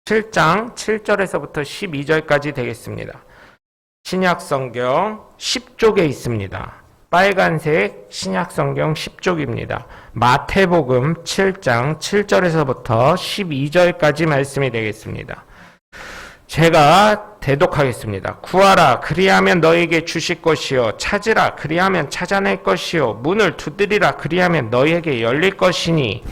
7장 7절에서부터 12절까지 되겠습니다. 신약성경 10쪽에 있습니다. 빨간색 신약성경 10쪽입니다. 마태복음 7장 7절에서부터 12절까지 말씀이 되겠습니다. 제가 대독하겠습니다. 구하라 그리하면 너에게 주실 것이요 찾으라 그리하면 찾아낼 것이요 문을 두드리라 그리하면 너에게 열릴 것이니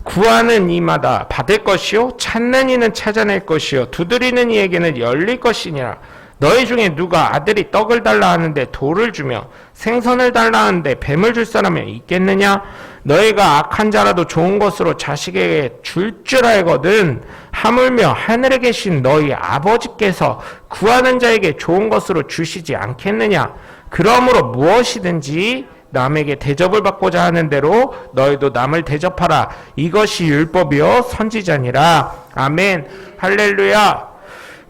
구하는 이마다 받을 것이요 찾는 이는 찾아낼 것이요 두드리는 이에게는 열릴 것이니라. 너희 중에 누가 아들이 떡을 달라 하는데 돌을 주며 생선을 달라 하는데 뱀을 줄 사람이 있겠느냐? 너희가 악한 자라도 좋은 것으로 자식에게 줄 줄 알거든. 하물며 하늘에 계신 너희 아버지께서 구하는 자에게 좋은 것으로 주시지 않겠느냐? 그러므로 무엇이든지 남에게 대접을 받고자 하는 대로 너희도 남을 대접하라. 이것이 율법이요 선지자니라. 아멘. 할렐루야.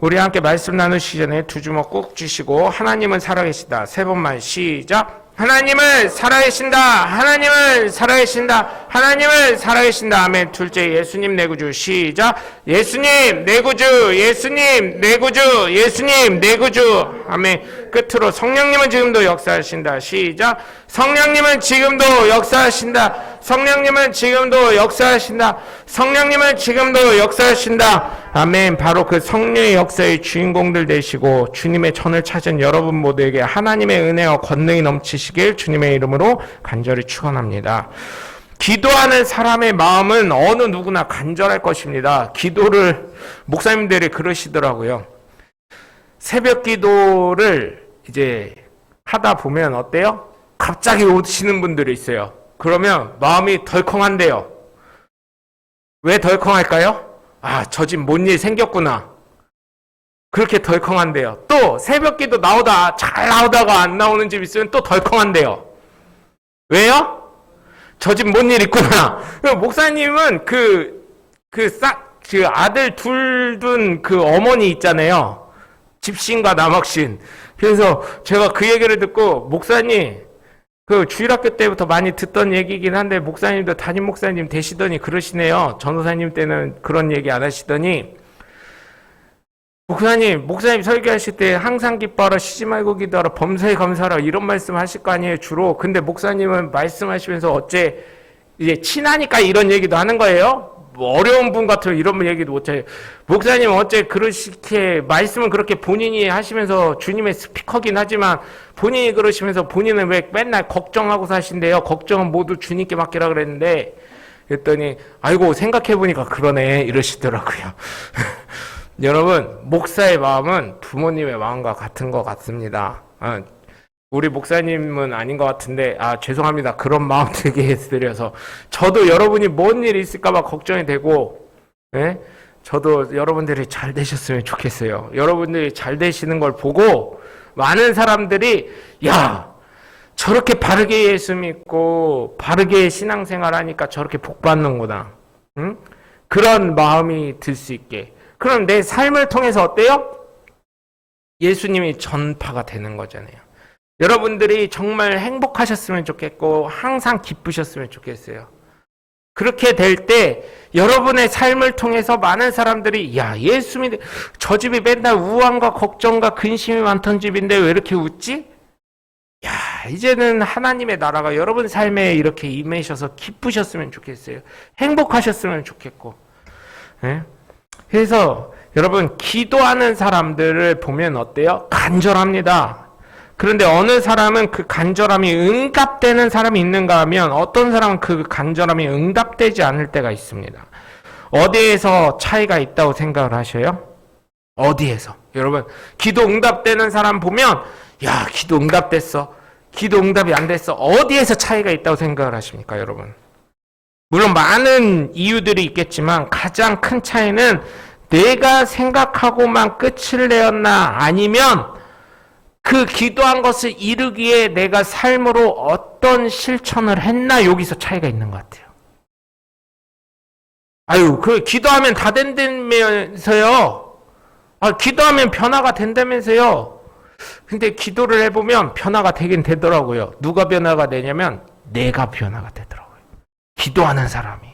우리 함께 말씀 나누시기 전에 두 주먹 꾹 쥐시고 하나님은 살아계시다. 세 번만 시작. 하나님은 살아계신다. 하나님은 살아계신다. 하나님은 살아계신다. 아멘. 둘째 예수님 내 구주 시작. 예수님 내 구주. 예수님 내 구주. 예수님 내 구주. 아멘. 끝으로 성령님은 지금도 역사하신다. 시작. 성령님은 지금도 역사하신다. 성령님은 지금도 역사하신다. 성령님은 지금도 역사하신다. 아멘. 바로 그 성령의 역사의 주인공들 되시고 주님의 전을 찾은 여러분 모두에게 하나님의 은혜와 권능이 넘치시길 주님의 이름으로 간절히 축원합니다. 기도하는 사람의 마음은 어느 누구나 간절할 것입니다. 기도를 목사님들이 그러시더라고요. 새벽 기도를 이제 하다 보면 어때요? 갑자기 오시는 분들이 있어요. 그러면 마음이 덜컹한데요. 왜 덜컹할까요? 아, 저 집 뭔 일 생겼구나. 그렇게 덜컹한데요. 또 새벽기도 잘 나오다가 안 나오는 집 있으면 또 덜컹한데요. 왜요? 저 집 뭔 일 있구나. 목사님은 그 아들 둘 둔 그 어머니 있잖아요. 집신과 남학신. 그래서 제가 그 얘기를 듣고 목사님 그 주일학교 때부터 많이 듣던 얘기긴 한데 목사님도 담임 목사님 되시더니 그러시네요. 전도사님 때는 그런 얘기 안 하시더니 목사님 설교하실 때 항상 기뻐하라 쉬지 말고 기도하라 범사에 감사하라 이런 말씀 하실 거 아니에요 주로. 근데 목사님은 말씀하시면서 어째 이제 친하니까 이런 얘기도 하는 거예요. 뭐 어려운 분 같은 이런 얘기도 못해요. 목사님 어째 그렇게 말씀은 그렇게 본인이 하시면서 주님의 스피커긴 하지만 본인이 그러시면서 본인은 왜 맨날 걱정하고 사신대요. 걱정은 모두 주님께 맡기라 그랬는데 그랬더니 아이고 생각해보니까 그러네 이러시더라고요. 여러분 목사의 마음은 부모님의 마음과 같은 것 같습니다. 우리 목사님은 아닌 것 같은데 죄송합니다. 그런 마음 들게 해드려서 저도 여러분이 뭔 일이 있을까봐 걱정이 되고 저도 여러분들이 잘 되셨으면 좋겠어요. 여러분들이 잘 되시는 걸 보고 많은 사람들이 야 저렇게 바르게 예수 믿고 바르게 신앙생활 하니까 저렇게 복 받는구나. 그런 마음이 들 수 있게. 그럼 내 삶을 통해서 어때요? 예수님이 전파가 되는 거잖아요. 여러분들이 정말 행복하셨으면 좋겠고 항상 기쁘셨으면 좋겠어요. 그렇게 될 때 여러분의 삶을 통해서 많은 사람들이 야 예수 믿는 저 집이 맨날 우환과 걱정과 근심이 많던 집인데 왜 이렇게 웃지? 야 이제는 하나님의 나라가 여러분 삶에 이렇게 임하셔서 기쁘셨으면 좋겠어요. 행복하셨으면 좋겠고. 그래서 여러분 기도하는 사람들을 보면 어때요? 간절합니다. 그런데 어느 사람은 그 간절함이 응답되는 사람이 있는가 하면 어떤 사람은 그 간절함이 응답되지 않을 때가 있습니다. 어디에서 차이가 있다고 생각을 하셔요? 어디에서? 여러분 기도 응답되는 사람 보면 야 기도 응답됐어. 기도 응답이 안 됐어. 어디에서 차이가 있다고 생각을 하십니까 여러분? 물론 많은 이유들이 있겠지만 가장 큰 차이는 내가 생각하고만 끝을 내었나 아니면 그 기도한 것을 이루기에 내가 삶으로 어떤 실천을 했나 여기서 차이가 있는 것 같아요. 그 기도하면 다 된다면서요. 기도하면 변화가 된다면서요. 근데 기도를 해보면 변화가 되긴 되더라고요. 누가 변화가 되냐면 내가 변화가 되더라고요. 기도하는 사람이.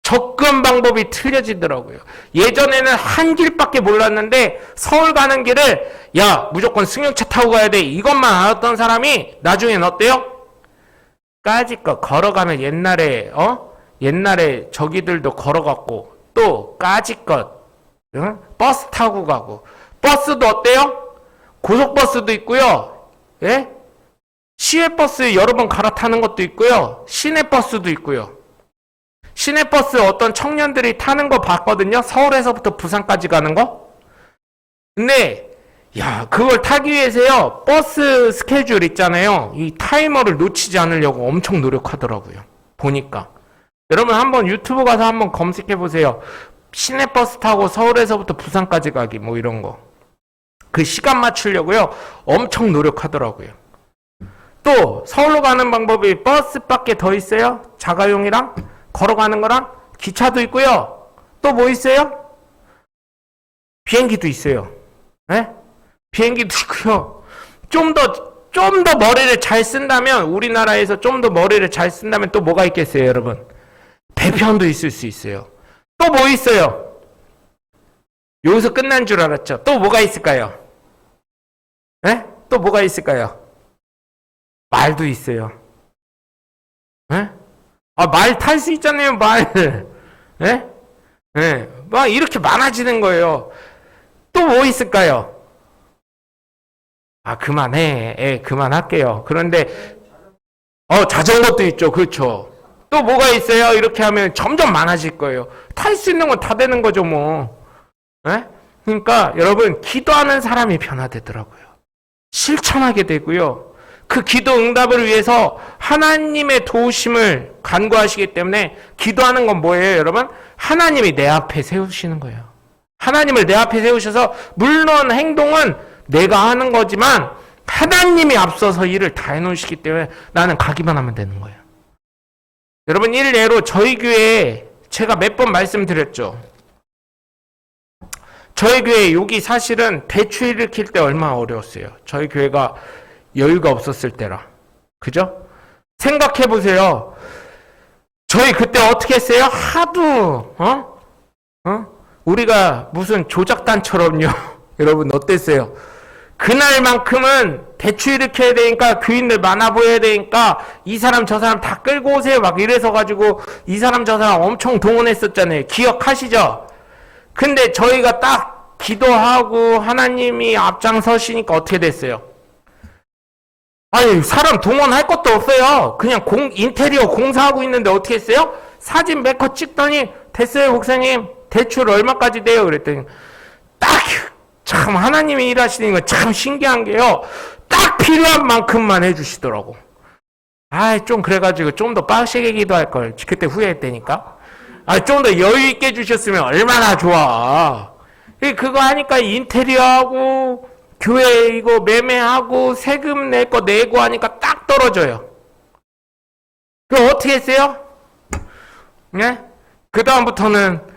접근 방법이 틀려지더라고요. 예전에는 한 길밖에 몰랐는데 서울 가는 길을 야 무조건 승용차 타고 가야 돼 이것만 알았던 사람이 나중엔 어때요? 까짓거 걸어가면 옛날에 저기들도 걸어갔고 또 까짓것 버스 타고 가고 버스도 어때요? 고속버스도 있고요. 예? 시외버스 여러 번 갈아타는 것도 있고요. 시내버스도 있고요. 시내버스 어떤 청년들이 타는 거 봤거든요. 서울에서부터 부산까지 가는 거. 근데 야 그걸 타기 위해서요. 버스 스케줄 있잖아요. 이 타이머를 놓치지 않으려고 엄청 노력하더라고요. 보니까. 여러분 한번 유튜브 가서 한번 검색해 보세요. 시내버스 타고 서울에서부터 부산까지 가기 뭐 이런 거. 그 시간 맞추려고요. 엄청 노력하더라고요. 또 서울로 가는 방법이 버스밖에 더 있어요. 자가용이랑 걸어가는 거랑 기차도 있고요. 또 뭐 있어요? 비행기도 있어요. 네? 비행기도 있고요. 좀 더 머리를 잘 쓴다면 우리나라에서 좀 더 머리를 잘 쓴다면 또 뭐가 있겠어요, 여러분? 배편도 있을 수 있어요. 또 뭐 있어요? 여기서 끝난 줄 알았죠? 또 뭐가 있을까요? 네? 또 뭐가 있을까요? 말도 있어요. 네? 아, 말 탈 수 있잖아요, 말. 예? 예. 막 이렇게 많아지는 거예요. 또 뭐 있을까요? 아, 그만해. 예, 그만할게요. 그런데, 자전거도 있죠. 그렇죠. 또 뭐가 있어요? 이렇게 하면 점점 많아질 거예요. 탈 수 있는 건 다 되는 거죠, 뭐. 예? 그러니까 여러분, 기도하는 사람이 변화되더라고요. 실천하게 되고요. 그 기도 응답을 위해서 하나님의 도우심을 간구하시기 때문에 기도하는 건 뭐예요, 여러분? 하나님이 내 앞에 세우시는 거예요. 하나님을 내 앞에 세우셔서 물론 행동은 내가 하는 거지만 하나님이 앞서서 일을 다 해놓으시기 때문에 나는 가기만 하면 되는 거예요. 여러분 일례로 저희 교회에 제가 몇 번 말씀드렸죠. 저희 교회 여기 사실은 대추 일으킬 때 얼마나 어려웠어요. 저희 교회가 여유가 없었을 때라. 그죠? 생각해 보세요. 저희 그때 어떻게 했어요? 하도 우리가 무슨 조작단처럼요. 여러분 어땠어요? 그날만큼은 대추 일으켜야 되니까 교인들 많아 보여야 되니까 이 사람 저 사람 다 끌고 오세요. 막 이래서 가지고 이 사람 저 사람 엄청 동원했었잖아요. 기억하시죠? 근데 저희가 딱 기도하고 하나님이 앞장서시니까 어떻게 됐어요? 아니 사람 동원할 것도 없어요. 그냥 인테리어 공사하고 있는데 어떻게 했어요? 사진 몇 컷 찍더니 됐어요 목사님 대출 얼마까지 돼요? 그랬더니 딱 참 하나님이 일하시는 건 참 신기한 게요. 딱 필요한 만큼만 해주시더라고. 좀 그래가지고 좀 더 빡세게 기도할 걸 그때 후회했다니까. 좀 더 여유 있게 해주셨으면 얼마나 좋아. 그거 하니까 인테리어하고 교회 이거 매매하고 세금 낼 거 내고 하니까 딱 떨어져요. 그럼 어떻게 했어요? 네? 그 다음부터는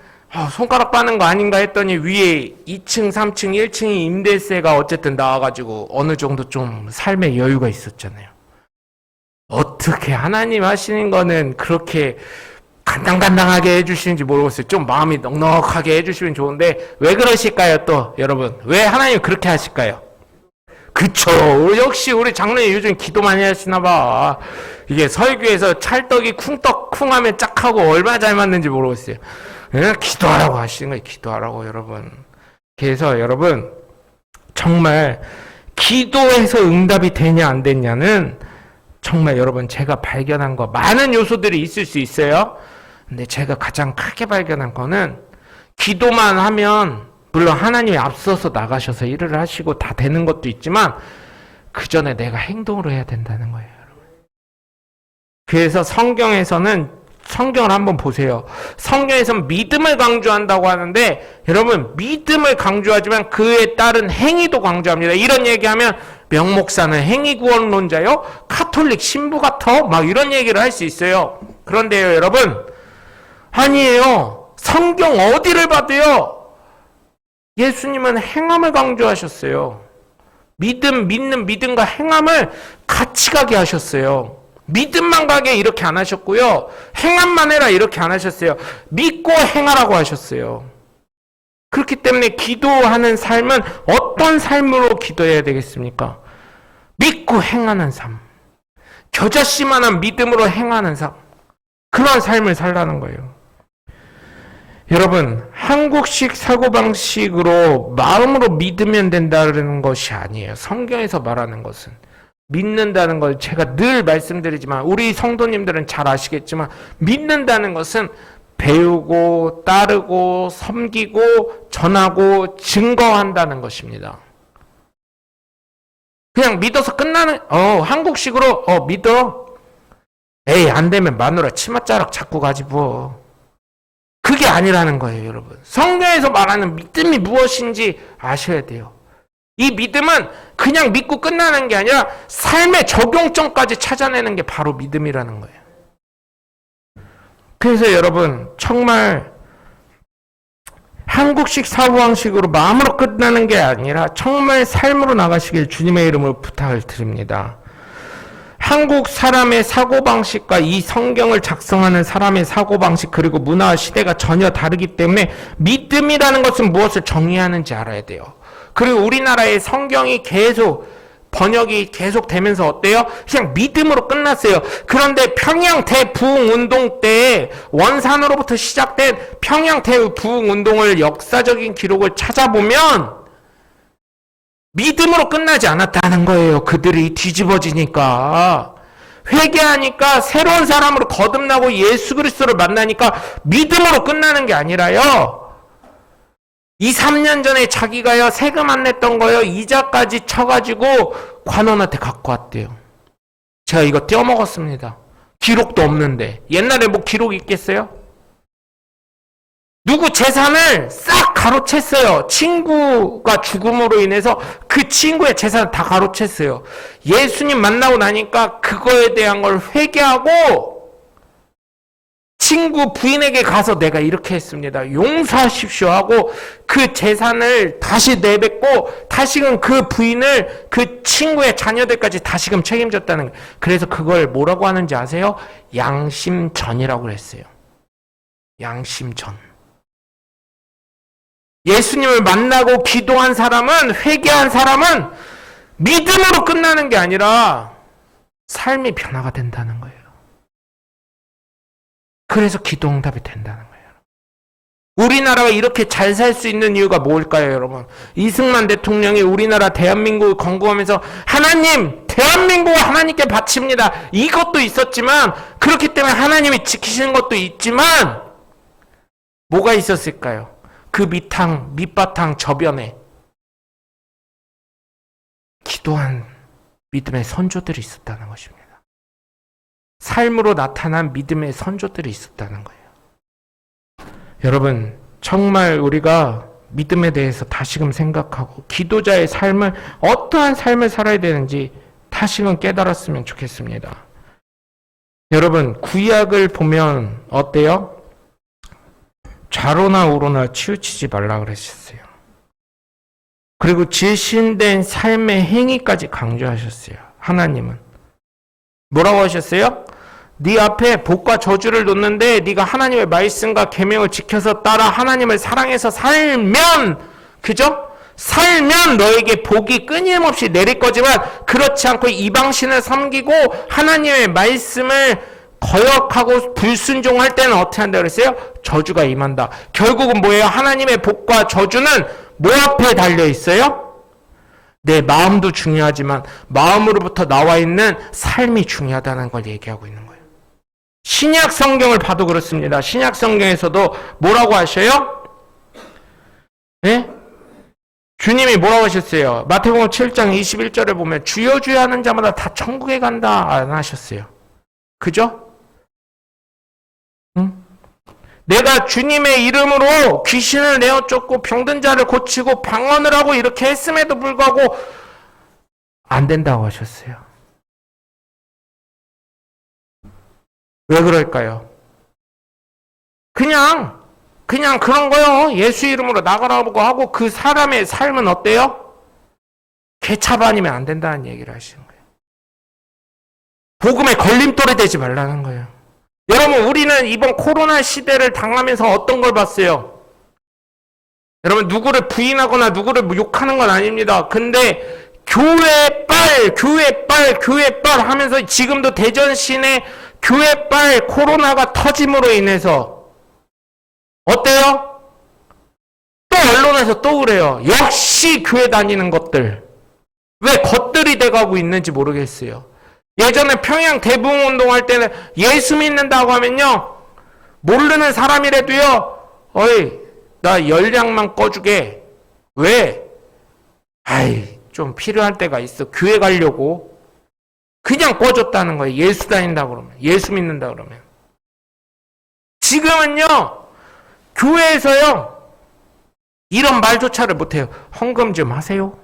손가락 빠는 거 아닌가 했더니 위에 2층, 3층, 1층이 임대세가 어쨌든 나와가지고 어느 정도 좀 삶의 여유가 있었잖아요. 어떻게 하나님 하시는 거는 그렇게 간당간당하게 해주시는지 모르겠어요. 좀 마음이 넉넉하게 해주시면 좋은데 왜 그러실까요 또 여러분? 왜 하나님 그렇게 하실까요? 그쵸. 역시 우리 장로님 요즘 기도 많이 하시나 봐. 이게 설교에서 찰떡이 쿵떡 하면 짝 하고 얼마나 잘 맞는지 모르겠어요. 기도하라고 하시는 거예요. 기도하라고 여러분. 그래서 여러분 정말 기도해서 응답이 되냐 안 되냐는 정말 여러분 제가 발견한 거 많은 요소들이 있을 수 있어요. 근데 제가 가장 크게 발견한 거는 기도만 하면 물론 하나님이 앞서서 나가셔서 일을 하시고 다 되는 것도 있지만 그 전에 내가 행동으로 해야 된다는 거예요. 여러분. 그래서 성경을 한번 보세요. 성경에서는 믿음을 강조한다고 하는데 여러분 믿음을 강조하지만 그에 따른 행위도 강조합니다. 이런 얘기하면 명목사는 행위구원론자요? 카톨릭 신부 같아? 막 이런 얘기를 할 수 있어요. 그런데요 여러분 아니에요. 성경 어디를 봐도요. 예수님은 행함을 강조하셨어요. 믿는 믿음과 행함을 같이 가게 하셨어요. 믿음만 가게 이렇게 안 하셨고요. 행함만 해라 이렇게 안 하셨어요. 믿고 행하라고 하셨어요. 그렇기 때문에 기도하는 삶은 어떤 삶으로 기도해야 되겠습니까? 믿고 행하는 삶. 겨자씨만한 믿음으로 행하는 삶. 그런 삶을 살라는 거예요. 여러분, 한국식 사고방식으로 마음으로 믿으면 된다는 것이 아니에요. 성경에서 말하는 것은. 믿는다는 걸 제가 늘 말씀드리지만 우리 성도님들은 잘 아시겠지만 믿는다는 것은 배우고 따르고 섬기고 전하고 증거한다는 것입니다. 그냥 믿어서 끝나는 한국식으로 믿어. 에이 안 되면 마누라 치맛자락 잡고 가지 뭐. 그게 아니라는 거예요, 여러분. 성경에서 말하는 믿음이 무엇인지 아셔야 돼요. 이 믿음은 그냥 믿고 끝나는 게 아니라 삶의 적용점까지 찾아내는 게 바로 믿음이라는 거예요. 그래서 여러분 정말 한국식 사고방식으로 마음으로 끝나는 게 아니라 정말 삶으로 나가시길 주님의 이름으로 부탁을 드립니다. 한국 사람의 사고방식과 이 성경을 작성하는 사람의 사고방식 그리고 문화와 시대가 전혀 다르기 때문에 믿음이라는 것은 무엇을 정의하는지 알아야 돼요. 그리고 우리나라의 성경이 계속 번역이 계속 되면서 어때요? 그냥 믿음으로 끝났어요. 그런데 평양 대부흥운동 때 원산으로부터 시작된 평양 대부흥운동을 역사적인 기록을 찾아보면 믿음으로 끝나지 않았다는 거예요. 그들이 뒤집어지니까. 회개하니까 새로운 사람으로 거듭나고 예수 그리스도를 만나니까 믿음으로 끝나는 게 아니라요. 2, 3년 전에 자기가요 세금 안 냈던 거요 이자까지 쳐가지고 관원한테 갖고 왔대요. 제가 이거 떼어먹었습니다. 기록도 없는데. 옛날에 뭐 기록 있겠어요? 누구 재산을 싹 가로챘어요. 친구가 죽음으로 인해서 그 친구의 재산을 다 가로챘어요. 예수님 만나고 나니까 그거에 대한 걸 회개하고 친구 부인에게 가서 내가 이렇게 했습니다. 용서하십시오 하고 그 재산을 다시 내뱉고 다시금 그 부인을 그 친구의 자녀들까지 다시금 책임졌다는 거예요. 그래서 그걸 뭐라고 하는지 아세요? 양심전이라고 그랬어요. 양심전. 예수님을 만나고 기도한 사람은 회개한 사람은 믿음으로 끝나는 게 아니라 삶이 변화가 된다는 거예요. 그래서 기도 응답이 된다는 거예요. 우리나라가 이렇게 잘 살 수 있는 이유가 뭘까요, 여러분? 이승만 대통령이 우리나라 대한민국을 건국하면서 하나님, 대한민국을 하나님께 바칩니다. 이것도 있었지만 그렇기 때문에 하나님이 지키시는 것도 있지만 뭐가 있었을까요? 그 밑바탕 저변에 기도한 믿음의 선조들이 있었다는 것입니다. 삶으로 나타난 믿음의 선조들이 있었다는 거예요. 여러분, 정말 우리가 믿음에 대해서 다시금 생각하고 기도자의 삶을 어떠한 삶을 살아야 되는지 다시금 깨달았으면 좋겠습니다. 여러분, 구약을 보면 어때요? 좌로나 우로나 치우치지 말라 그러셨어요. 그리고 질신된 삶의 행위까지 강조하셨어요. 하나님은 뭐라고 하셨어요? 네 앞에 복과 저주를 놓는데 네가 하나님의 말씀과 계명을 지켜서 따라 하나님을 사랑해서 살면, 그죠? 살면 너에게 복이 끊임없이 내릴 거지만 그렇지 않고 이방신을 섬기고 하나님의 말씀을 거역하고 불순종할 때는 어떻게 한다 그랬어요? 저주가 임한다. 결국은 뭐예요? 하나님의 복과 저주는 뭐 앞에 달려 있어요? 내 마음도 중요하지만 마음으로부터 나와 있는 삶이 중요하다는 걸 얘기하고 있는 거예요. 신약 성경을 봐도 그렇습니다. 신약 성경에서도 뭐라고 하셔요? 네? 주님이 뭐라고 하셨어요? 마태복음 7장 21절에 보면 주여 주여 하는 자마다 다 천국에 간다 안 하셨어요. 그죠? 응? 내가 주님의 이름으로 귀신을 내어 쫓고 병든 자를 고치고 방언을 하고 이렇게 했음에도 불구하고 안 된다고 하셨어요. 왜 그럴까요? 그냥 그런 거요. 예수 이름으로 나가라고 하고 그 사람의 삶은 어때요? 개차반이면 안 된다는 얘기를 하시는 거예요. 복음에 걸림돌이 되지 말라는 거예요. 여러분, 우리는 이번 코로나 시대를 당하면서 어떤 걸 봤어요? 여러분, 누구를 부인하거나 누구를 욕하는 건 아닙니다. 근데 교회 빨 하면서 지금도 대전 시내 교회 빨 코로나가 터짐으로 인해서 어때요? 또 언론에서 또 그래요. 역시 교회 다니는 것들. 왜 겉들이 돼가고 있는지 모르겠어요. 예전에 평양 대붕운동 할 때는 예수 믿는다고 하면요, 모르는 사람이라도요, 어이, 나 열량만 꺼주게. 왜? 아이, 좀 필요할 때가 있어. 교회 가려고. 그냥 꺼줬다는 거예요. 예수 다닌다 그러면. 예수 믿는다 그러면. 지금은요, 교회에서요, 이런 말조차를 못해요. 헌금 좀 하세요.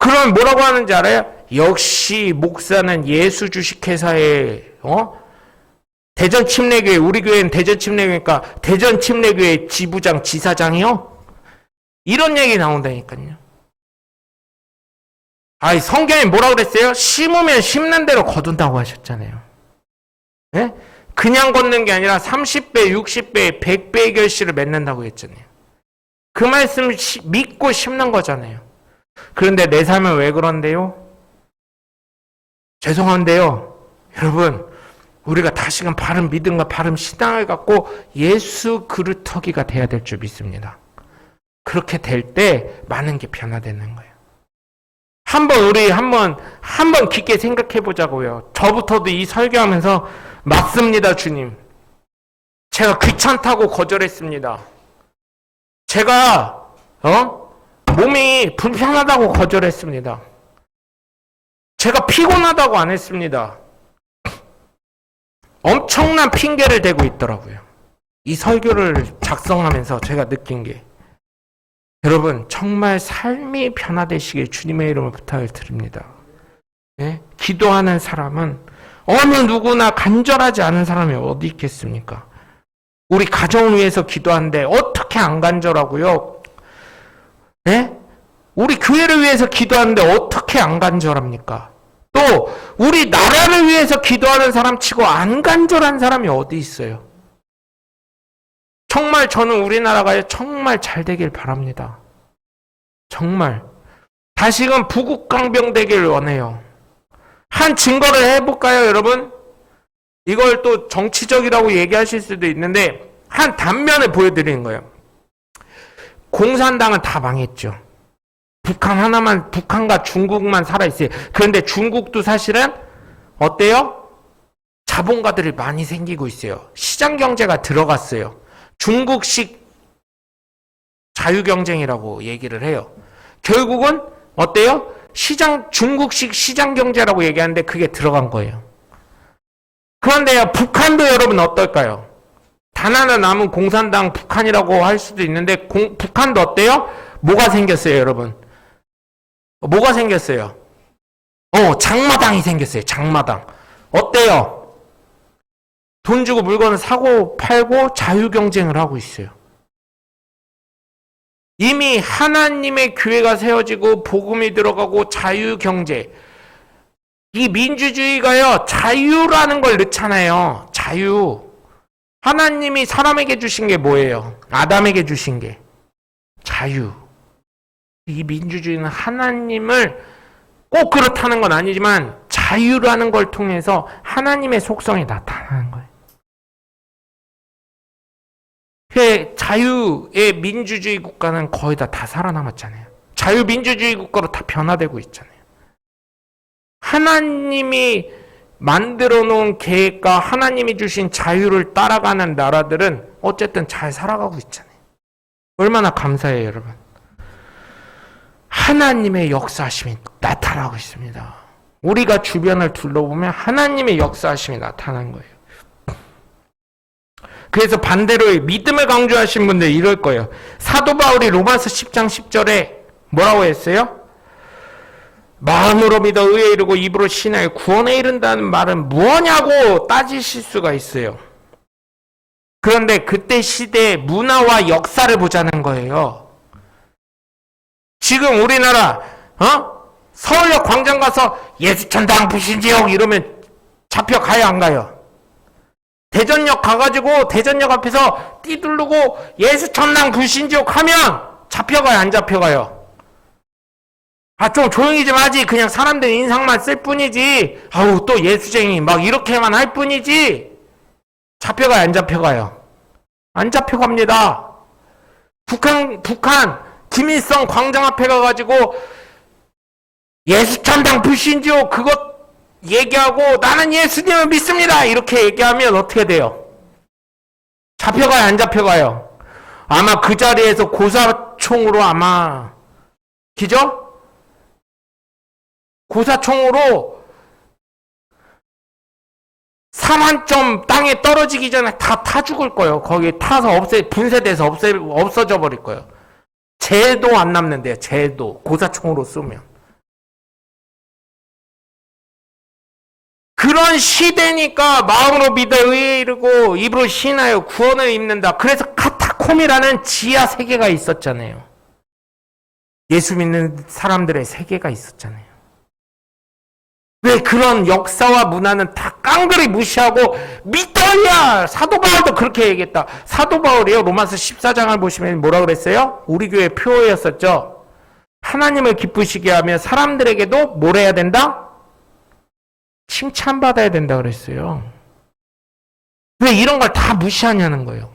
그러면 뭐라고 하는지 알아요? 역시 목사는 예수 주식회사의 대전 침례교회, 우리 교회는 대전 침례교회니까 대전 침례교회 지부장 지사장이요? 이런 얘기 나온다니까요. 아이, 성경에 뭐라 그랬어요? 심으면 심는 대로 거둔다고 하셨잖아요. 예? 그냥 걷는 게 아니라 30배, 60배, 100배의 결실을 맺는다고 했잖아요. 그 말씀 믿고 심는 거잖아요. 그런데 내 삶은 왜 그런데요? 죄송한데요, 여러분, 우리가 다시금 바른 믿음과 바른 신앙을 갖고 예수 그루터기가 돼야 될 줄 믿습니다. 그렇게 될 때 많은 게 변화되는 거예요. 우리 한번 깊게 생각해 보자고요. 저부터도 이 설교하면서 맞습니다, 주님. 제가 귀찮다고 거절했습니다. 제가 몸이 불편하다고 거절했습니다. 제가 피곤하다고 안 했습니다. 엄청난 핑계를 대고 있더라고요. 이 설교를 작성하면서 제가 느낀 게, 여러분, 정말 삶이 변화되시길 주님의 이름으로 부탁을 드립니다. 네? 기도하는 사람은 어느 누구나 간절하지 않은 사람이 어디 있겠습니까? 우리 가정을 위해서 기도하는데 어떻게 안 간절하고요? 네? 우리 교회를 위해서 기도하는데 어떻게 안 간절합니까? 또 우리 나라를 위해서 기도하는 사람 치고 안 간절한 사람이 어디 있어요? 정말 저는 우리나라가 정말 잘 되길 바랍니다. 정말. 다시금 부국강병 되길 원해요. 한 증거를 해볼까요, 여러분? 이걸 또 정치적이라고 얘기하실 수도 있는데 한 단면을 보여드리는 거예요. 공산당은 다 망했죠. 북한과 중국만 살아있어요. 그런데 중국도 사실은 어때요? 자본가들이 많이 생기고 있어요. 시장 경제가 들어갔어요. 중국식 자유경쟁이라고 얘기를 해요. 결국은 어때요? 중국식 시장 경제라고 얘기하는데 그게 들어간 거예요. 그런데요, 북한도 여러분 어떨까요? 단 하나 남은 공산당 북한이라고 할 수도 있는데 북한도 어때요? 뭐가 생겼어요, 여러분? 뭐가 생겼어요? 장마당이 생겼어요. 장마당. 어때요? 돈 주고 물건을 사고 팔고 자유경쟁을 하고 있어요. 이미 하나님의 교회가 세워지고 복음이 들어가고 자유경제. 이 민주주의가요, 자유라는 걸 넣잖아요. 자유. 하나님이 사람에게 주신 게 뭐예요? 아담에게 주신 게 자유. 이 민주주의는 하나님을 꼭 그렇다는 건 아니지만 자유라는 걸 통해서 하나님의 속성이 나타나는 거예요. 자유의 민주주의 국가는 거의 다 살아남았잖아요. 자유민주주의 국가로 다 변화되고 있잖아요. 하나님이 만들어 놓은 계획과 하나님이 주신 자유를 따라가는 나라들은 어쨌든 잘 살아가고 있잖아요. 얼마나 감사해요, 여러분. 하나님의 역사하심이 나타나고 있습니다. 우리가 주변을 둘러보면 하나님의 역사하심이 나타난 거예요. 그래서 반대로 믿음을 강조하신 분들 이럴 거예요. 사도 바울이 로마서 10장 10절에 뭐라고 했어요? 마음으로 믿어 의에 이르고 입으로 신하여 구원에 이른다는 말은 무엇냐고 따지실 수가 있어요. 그런데 그때 시대의 문화와 역사를 보자는 거예요. 지금 우리나라 서울역 광장 가서 예수천당 불신지옥 이러면 잡혀가요, 안 가요? 대전역 가가지고 대전역 앞에서 띠두르고 예수천당 불신지옥 하면 잡혀가요, 안 잡혀가요? 아, 좀 조용히 좀 하지. 그냥 사람들 인상만 쓸 뿐이지. 아우, 또 예수쟁이 막 이렇게만 할 뿐이지. 잡혀가요, 안 잡혀가요? 안 잡혀갑니다. 북한 김일성 광장 앞에 가가지고 예수천당 불신지옥 그것 얘기하고 나는 예수님을 믿습니다 이렇게 얘기하면 어떻게 돼요? 잡혀가요, 안 잡혀가요? 아마 그 자리에서 고사총으로 아마 기죠? 고사총으로 산 한 점 땅에 떨어지기 전에 다 타 죽을 거예요. 거기 타서 분쇄돼서 없어져 버릴 거예요. 죄도 안 남는데요. 죄도 고사총으로 쏘면. 그런 시대니까 마음으로 믿어 의에 이르고 입으로 신하여 구원을 입는다. 그래서 카타콤이라는 지하 세계가 있었잖아요. 예수 믿는 사람들의 세계가 있었잖아요. 왜 그런 역사와 문화는 다 깡그리 무시하고 믿어야 사도 바울도 그렇게 얘기했다. 사도 바울이요. 로마서 14장을 보시면 뭐라 그랬어요? 우리 교회 표어였었죠. 하나님을 기쁘시게 하며 사람들에게도 뭘 해야 된다? 칭찬받아야 된다 그랬어요. 왜 이런 걸 다 무시하냐는 거예요.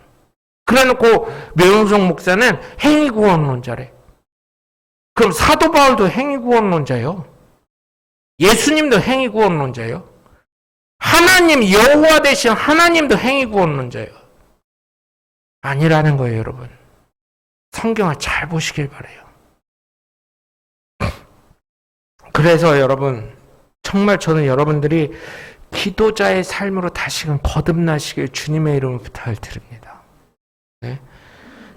그래놓고 묘영석 목사는 행위구원론자래. 그럼 사도 바울도 행위구원론자예요. 예수님도 행위구원론자예요. 하나님 여호와 되신 하나님도 행위구원론자예요. 아니라는 거예요, 여러분. 성경을 잘 보시길 바라요. 그래서 여러분 정말 저는 여러분들이 기도자의 삶으로 다시금 거듭나시길 주님의 이름으로 부탁을 드립니다. 네?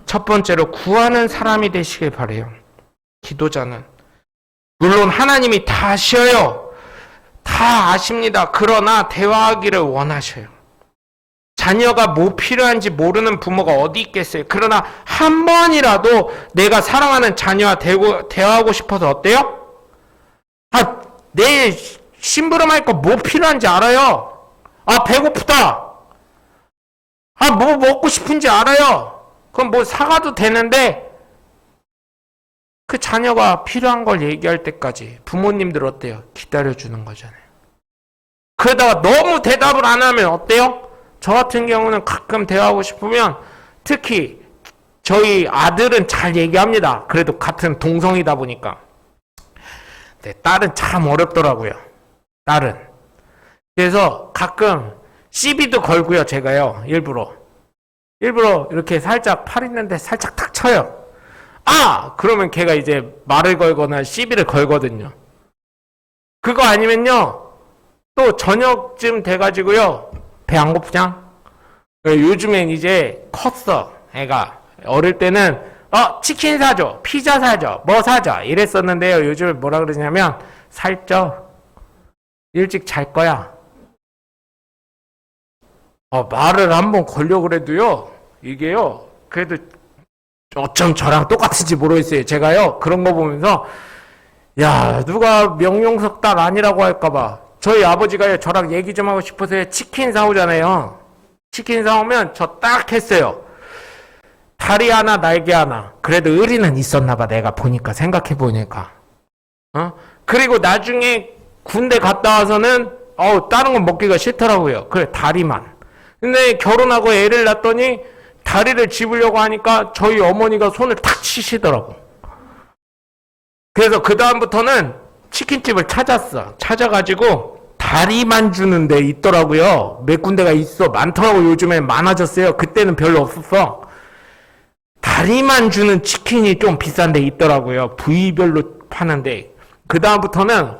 첫 번째로 구하는 사람이 되시길 바라요. 기도자는 물론 하나님이 다 아셔요. 다 아십니다. 그러나 대화하기를 원하셔요. 자녀가 뭐 필요한지 모르는 부모가 어디 있겠어요. 그러나 한 번이라도 내가 사랑하는 자녀와 대화하고 싶어서 어때요? 아, 내 심부름할 거 뭐 필요한지 알아요. 아, 배고프다. 아, 뭐 먹고 싶은지 알아요. 그럼 뭐 사가도 되는데 그 자녀가 필요한 걸 얘기할 때까지 부모님들 어때요? 기다려주는 거잖아요. 그러다가 너무 대답을 안 하면 어때요? 저 같은 경우는 가끔 대화하고 싶으면 특히 저희 아들은 잘 얘기합니다. 그래도 같은 동성이다 보니까. 네, 딸은 참 어렵더라고요. 딸은. 그래서 가끔 시비도 걸고요. 제가요. 일부러 이렇게 살짝 팔 있는데 살짝 탁 쳐요. 아! 그러면 걔가 이제 말을 걸거나 시비를 걸거든요. 그거 아니면요. 또 저녁쯤 돼가지고요. 배 안 고프냐? 요즘엔 이제 컸어. 애가. 어릴 때는 치킨 사줘. 피자 사줘. 뭐 사줘. 이랬었는데요. 요즘에 뭐라 그러냐면 살쪄. 일찍 잘 거야. 말을 한번 걸려 그래도요. 이게요. 그래도 어쩜 저랑 똑같은지 모르겠어요. 제가요. 그런 거 보면서 야, 누가 명용석 딸 아니라고 할까봐. 저희 아버지가요. 저랑 얘기 좀 하고 싶어서 치킨 사오잖아요. 치킨 사오면 저 딱 했어요. 다리 하나, 날개 하나. 그래도 의리는 있었나봐. 내가 보니까, 생각해보니까. 그리고 나중에 군대 갔다 와서는 다른 건 먹기가 싫더라고요. 그래, 다리만. 근데 결혼하고 애를 낳았더니 다리를 집으려고 하니까 저희 어머니가 손을 탁 치시더라고. 그래서 그 다음부터는 치킨집을 찾아가지고 다리만 주는 데 있더라고요. 몇 군데가 있어. 많더라고. 요즘에 많아졌어요. 그때는 별로 없었어. 다리만 주는 치킨이 좀 비싼 데 있더라고요. 부위별로 파는데. 그 다음부터는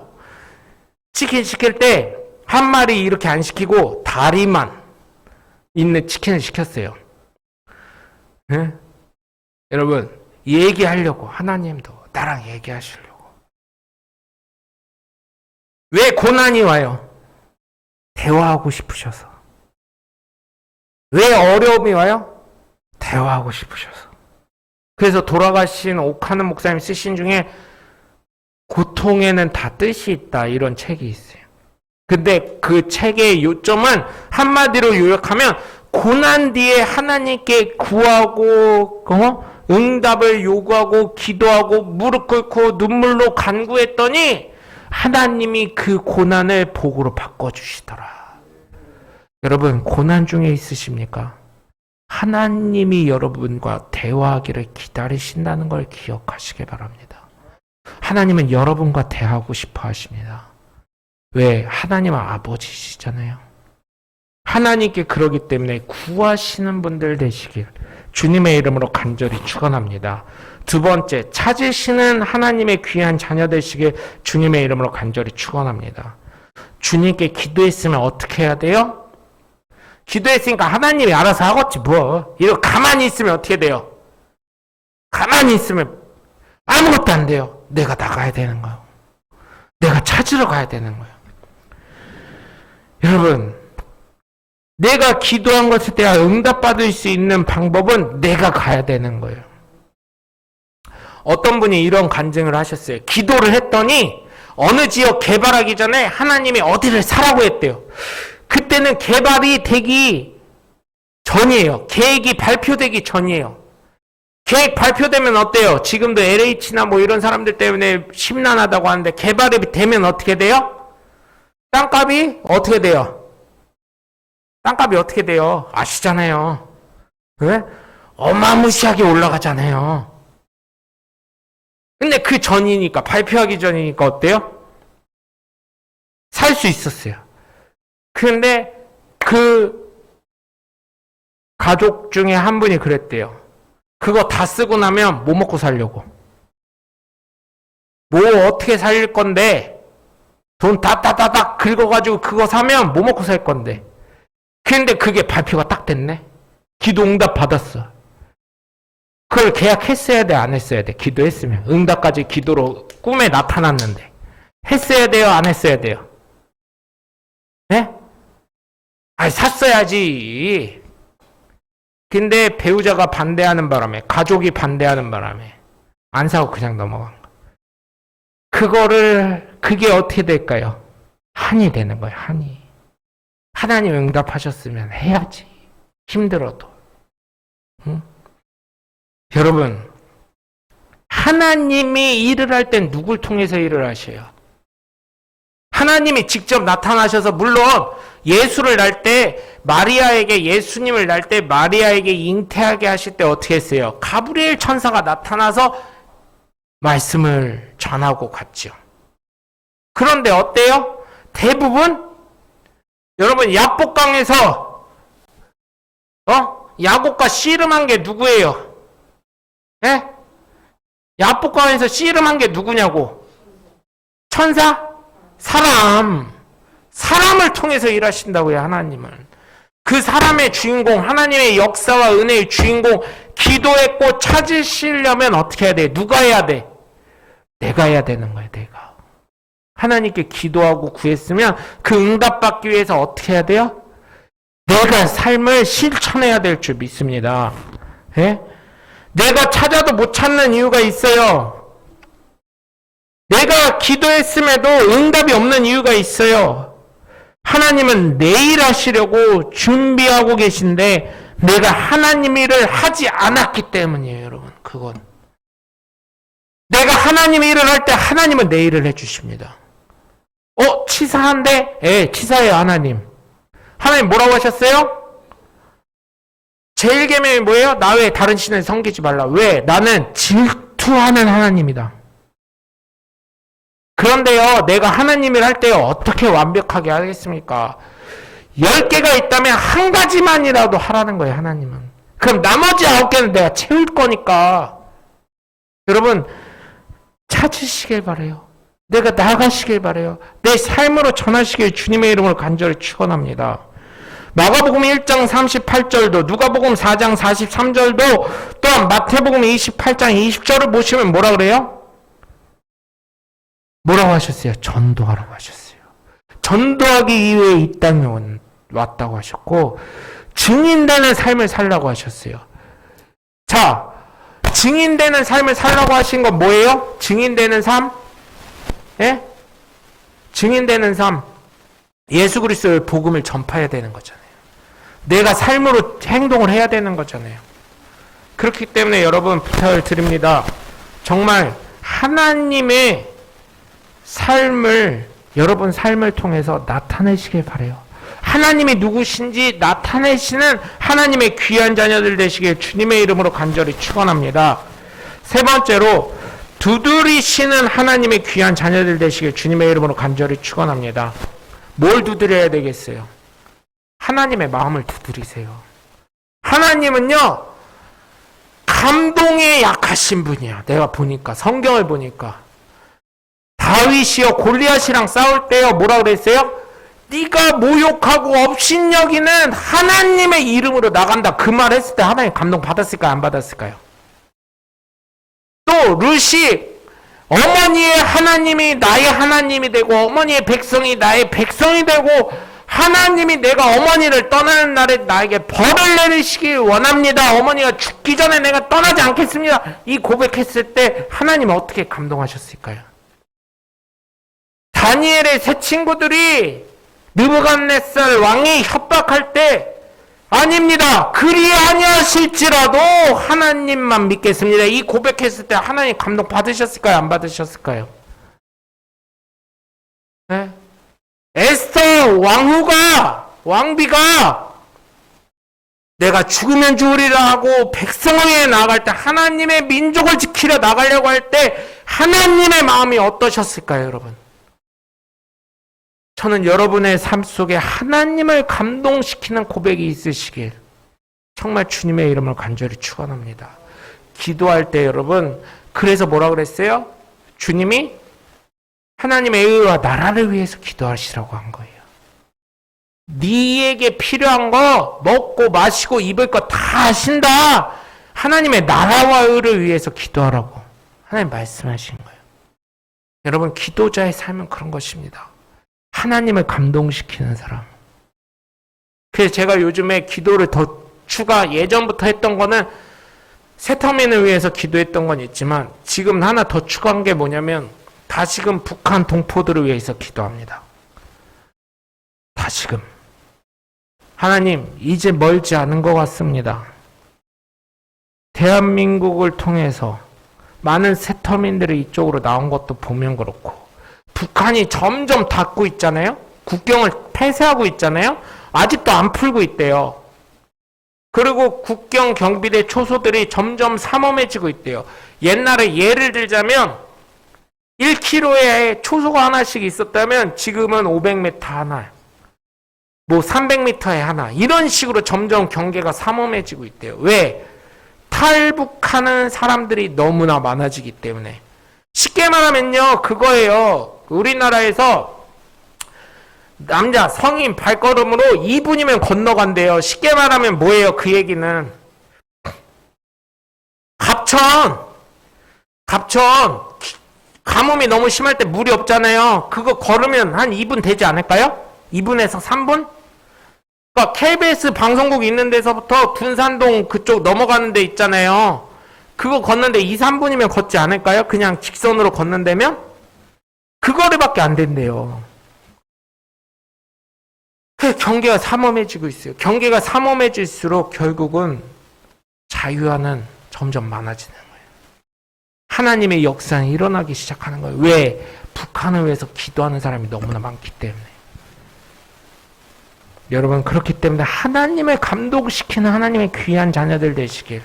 치킨 시킬 때 한 마리 이렇게 안 시키고 다리만 있는 치킨을 시켰어요. 네? 여러분, 얘기하려고. 하나님도 나랑 얘기하시려고. 왜 고난이 와요? 대화하고 싶으셔서. 왜 어려움이 와요? 대화하고 싶으셔서. 그래서 돌아가신 옥하는 목사님 쓰신 중에 고통에는 다 뜻이 있다. 이런 책이 있어요. 근데 그 책의 요점은 한마디로 요약하면 고난 뒤에 하나님께 구하고 응답을 요구하고 기도하고 무릎 꿇고 눈물로 간구했더니 하나님이 그 고난을 복으로 바꿔주시더라. 여러분, 고난 중에 있으십니까? 하나님이 여러분과 대화하기를 기다리신다는 걸 기억하시기 바랍니다. 하나님은 여러분과 대화하고 싶어 하십니다. 왜? 하나님은 아버지시잖아요. 하나님께 그러기 때문에 구하시는 분들 되시길 주님의 이름으로 간절히 축원합니다. 두 번째, 찾으시는 하나님의 귀한 자녀 되시길 주님의 이름으로 간절히 축원합니다. 주님께 기도했으면 어떻게 해야 돼요? 기도했으니까 하나님이 알아서 하겠지 뭐. 이거 가만히 있으면 어떻게 돼요? 가만히 있으면 아무것도 안 돼요. 내가 나가야 되는 거예요. 내가 찾으러 가야 되는 거예요. 여러분, 내가 기도한 것에 대한 응답받을 수 있는 방법은 내가 가야 되는 거예요. 어떤 분이 이런 간증을 하셨어요. 기도를 했더니 어느 지역 개발하기 전에 하나님이 어디를 사라고 했대요. 그때는 개발이 되기 전이에요. 계획이 발표되기 전이에요. 계획 발표되면 어때요? 지금도 LH나 뭐 이런 사람들 때문에 심란하다고 하는데 개발이 되면 어떻게 돼요? 땅값이 어떻게 돼요? 땅값이 어떻게 돼요? 아시잖아요. 왜? 어마무시하게 올라가잖아요. 근데 그 전이니까, 발표하기 전이니까 어때요? 살 수 있었어요. 근데 그 가족 중에 한 분이 그랬대요. 그거 다 쓰고 나면 뭐 먹고 살려고? 뭐 어떻게 살릴 건데? 돈 다다다닥 긁어가지고 그거 사면 뭐 먹고 살 건데? 근데 그게 발표가 딱 됐네? 기도 응답 받았어. 그걸 계약했어야 돼, 안 했어야 돼? 기도했으면. 응답까지 기도로 꿈에 나타났는데. 했어야 돼요, 안 했어야 돼요? 네? 아니, 샀어야지. 근데 배우자가 반대하는 바람에, 가족이 반대하는 바람에 안 사고 그냥 넘어간 거. 그게 어떻게 될까요? 한이 되는 거예요, 한이. 하나님 응답하셨으면 해야지. 힘들어도. 응? 여러분, 하나님이 일을 할 땐 누굴 통해서 일을 하셔요? 하나님이 직접 나타나셔서, 물론 예수를 낳을 때 마리아에게, 예수님을 낳을 때 마리아에게 잉태하게 하실 때 어떻게 했어요? 가브리엘 천사가 나타나서 말씀을 전하고 갔죠. 그런데 어때요? 대부분 여러분, 야복강에서 야곱과 씨름한 게 누구예요? 예? 야복강에서 씨름한 게 누구냐고? 천사? 사람을 통해서 일하신다고요, 하나님은. 그 사람의 주인공, 하나님의 역사와 은혜의 주인공, 기도했고 찾으시려면 어떻게 해야 돼? 누가 해야 돼? 내가 해야 되는 거야, 내가. 하나님께 기도하고 구했으면 그 응답받기 위해서 어떻게 해야 돼요? 내가 삶을 실천해야 될 줄 믿습니다. 예? 내가 찾아도 못 찾는 이유가 있어요. 내가 기도했음에도 응답이 없는 이유가 있어요. 하나님은 내일 하시려고 준비하고 계신데 내가 하나님 일을 하지 않았기 때문이에요, 여러분. 그건. 내가 하나님 일을 할 때 하나님은 내 일을 해주십니다. 치사한데? 예, 치사해요, 하나님. 하나님 뭐라고 하셨어요? 제일 계명이 뭐예요? 나 외에 다른 신을 섬기지 말라. 왜? 나는 질투하는 하나님이다. 그런데요, 내가 하나님 일 할 때 어떻게 완벽하게 하겠습니까? 10개가 있다면 한 가지만이라도 하라는 거예요, 하나님은. 그럼 나머지 9개는 내가 채울 거니까. 여러분, 찾으시길 바라요. 내가 나가시길 바라요. 내 삶으로 전하시길 주님의 이름으로 간절히 축원합니다. 마가복음 1장 38절도, 누가복음 4장 43절도, 또한 마태복음 28장 20절을 보시면 뭐라 그래요? 뭐라고 하셨어요? 전도하라고 하셨어요. 전도하기 위해 이 땅에 왔다고 하셨고, 증인되는 삶을 살라고 하셨어요. 자, 증인되는 삶을 살라고 하신 건 뭐예요? 증인되는 삶? 예? 증인되는 삶, 예수 그리스도의 복음을 전파해야 되는 거잖아요. 내가 삶으로 행동을 해야 되는 거잖아요. 그렇기 때문에 여러분 부탁을 드립니다. 정말 하나님의 삶을 여러분 삶을 통해서 나타내시길 바라요. 하나님이 누구신지 나타내시는 하나님의 귀한 자녀들 되시길 주님의 이름으로 간절히 축원합니다. 세 번째로 두드리시는 하나님의 귀한 자녀들 되시길 주님의 이름으로 간절히 축원합니다. 뭘 두드려야 되겠어요? 하나님의 마음을 두드리세요. 하나님은요, 감동에 약하신 분이야. 내가 보니까, 성경을 보니까. 다윗이요, 골리앗이랑 싸울 때요, 뭐라 그랬어요? 네가 모욕하고 업신여기는 하나님의 이름으로 나간다. 그 말 했을 때 하나님 감동 받았을까요? 안 받았을까요? 또 룻이 어머니의 하나님이 나의 하나님이 되고 어머니의 백성이 나의 백성이 되고 하나님이 내가 어머니를 떠나는 날에 나에게 벌을 내리시길 원합니다. 어머니가 죽기 전에 내가 떠나지 않겠습니다. 이 고백했을 때 하나님은 어떻게 감동하셨을까요? 다니엘의 세 친구들이 느부갓네살 왕이 협박할 때 아닙니다. 그리 아니하실지라도 하나님만 믿겠습니다. 이 고백했을 때 하나님 감동 받으셨을까요? 안 받으셨을까요? 네? 에스터 왕비가 내가 죽으면 죽으리라 하고 백성을 위해 나아갈 때 하나님의 민족을 지키려 나가려고 할 때 하나님의 마음이 어떠셨을까요, 여러분? 저는 여러분의 삶 속에 하나님을 감동시키는 고백이 있으시길 정말 주님의 이름을 간절히 축원합니다. 기도할 때 여러분, 그래서 뭐라 그랬어요? 주님이 하나님의 의와 나라를 위해서 기도하시라고 한 거예요. 네에게 필요한 거 먹고 마시고 입을 거 다 하신다. 하나님의 나라와 의를 위해서 기도하라고 하나님 말씀하신 거예요. 여러분, 기도자의 삶은 그런 것입니다. 하나님을 감동시키는 사람. 그래서 제가 요즘에 기도를 더 예전부터 했던 거는 세터민을 위해서 기도했던 건 있지만 지금 하나 더 추가한 게 뭐냐면 다시금 북한 동포들을 위해서 기도합니다. 다시금. 하나님, 이제 멀지 않은 것 같습니다. 대한민국을 통해서 많은 세터민들이 이쪽으로 나온 것도 보면 그렇고 북한이 점점 닫고 있잖아요. 국경을 폐쇄하고 있잖아요. 아직도 안 풀고 있대요. 그리고 국경 경비대 초소들이 점점 삼엄해지고 있대요. 옛날에 예를 들자면 1km에 초소가 하나씩 있었다면 지금은 500m 하나, 뭐 300m에 하나, 이런 식으로 점점 경계가 삼엄해지고 있대요. 왜? 탈북하는 사람들이 너무나 많아지기 때문에. 쉽게 말하면요, 그거예요. 우리나라에서 남자 성인 발걸음으로 2분이면 건너간대요. 쉽게 말하면 뭐예요? 그 얘기는 갑천 가뭄이 너무 심할 때 물이 없잖아요. 그거 걸으면 한 2분 되지 않을까요? 2분에서 3분? 그러니까 KBS 방송국 있는 데서부터 둔산동 그쪽 넘어가는 데 있잖아요. 그거 걷는데 2, 3분이면 걷지 않을까요? 그냥 직선으로 걷는다면? 그 거리밖에 안 된대요. 그 경계가 삼엄해지고 있어요. 경계가 삼엄해질수록 결국은 자유화는 점점 많아지는 거예요. 하나님의 역사는 일어나기 시작하는 거예요. 왜? 북한을 위해서 기도하는 사람이 너무나 많기 때문에. 여러분, 그렇기 때문에 하나님을 감동시키는 하나님의 귀한 자녀들 되시길,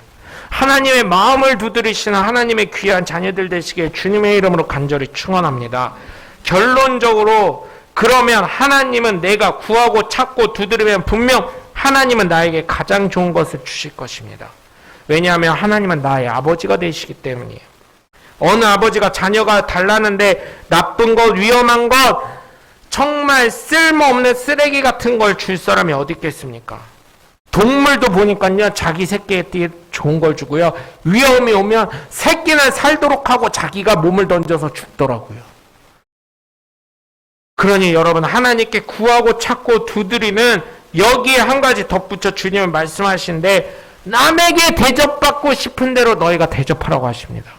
하나님의 마음을 두드리시는 하나님의 귀한 자녀들 되시길 주님의 이름으로 간절히 축원합니다. 결론적으로 그러면 하나님은 내가 구하고 찾고 두드리면 분명 하나님은 나에게 가장 좋은 것을 주실 것입니다. 왜냐하면 하나님은 나의 아버지가 되시기 때문이에요. 어느 아버지가 자녀가 달라는데 나쁜 것, 위험한 것, 정말 쓸모없는 쓰레기 같은 걸 줄 사람이 어디 있겠습니까? 동물도 보니까요, 자기 새끼에 좋은 걸 주고요, 위험이 오면 새끼는 살도록 하고 자기가 몸을 던져서 죽더라고요. 그러니 여러분, 하나님께 구하고 찾고 두드리는, 여기에 한 가지 덧붙여 주님은 말씀하시는데, 남에게 대접받고 싶은 대로 너희가 대접하라고 하십니다.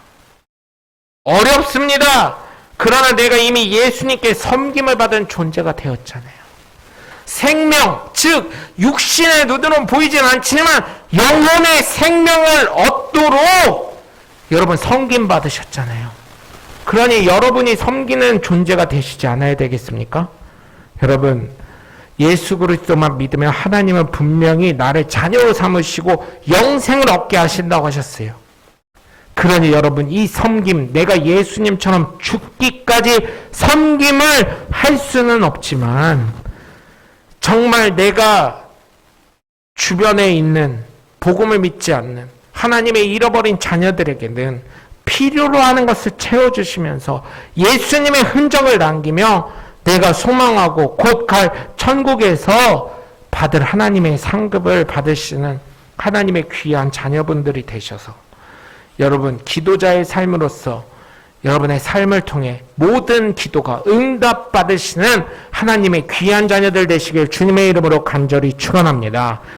어렵습니다. 그러나 내가 이미 예수님께 섬김을 받은 존재가 되었잖아요. 생명, 즉 육신의 눈으로는 보이진 않지만 영혼의 생명을 얻도록 여러분 섬김 받으셨잖아요. 그러니 여러분이 섬기는 존재가 되시지 않아야 되겠습니까? 여러분, 예수 그리스도만 믿으면 하나님은 분명히 나를 자녀로 삼으시고 영생을 얻게 하신다고 하셨어요. 그러니 여러분, 이 섬김, 내가 예수님처럼 죽기까지 섬김을 할 수는 없지만 정말 내가 주변에 있는 복음을 믿지 않는 하나님의 잃어버린 자녀들에게는 필요로 하는 것을 채워주시면서 예수님의 흔적을 남기며 내가 소망하고 곧 갈 천국에서 받을 하나님의 상급을 받으시는 하나님의 귀한 자녀분들이 되셔서 여러분, 기도자의 삶으로서 여러분의 삶을 통해 모든 기도가 응답받으시는 하나님의 귀한 자녀들 되시길 주님의 이름으로 간절히 축원합니다.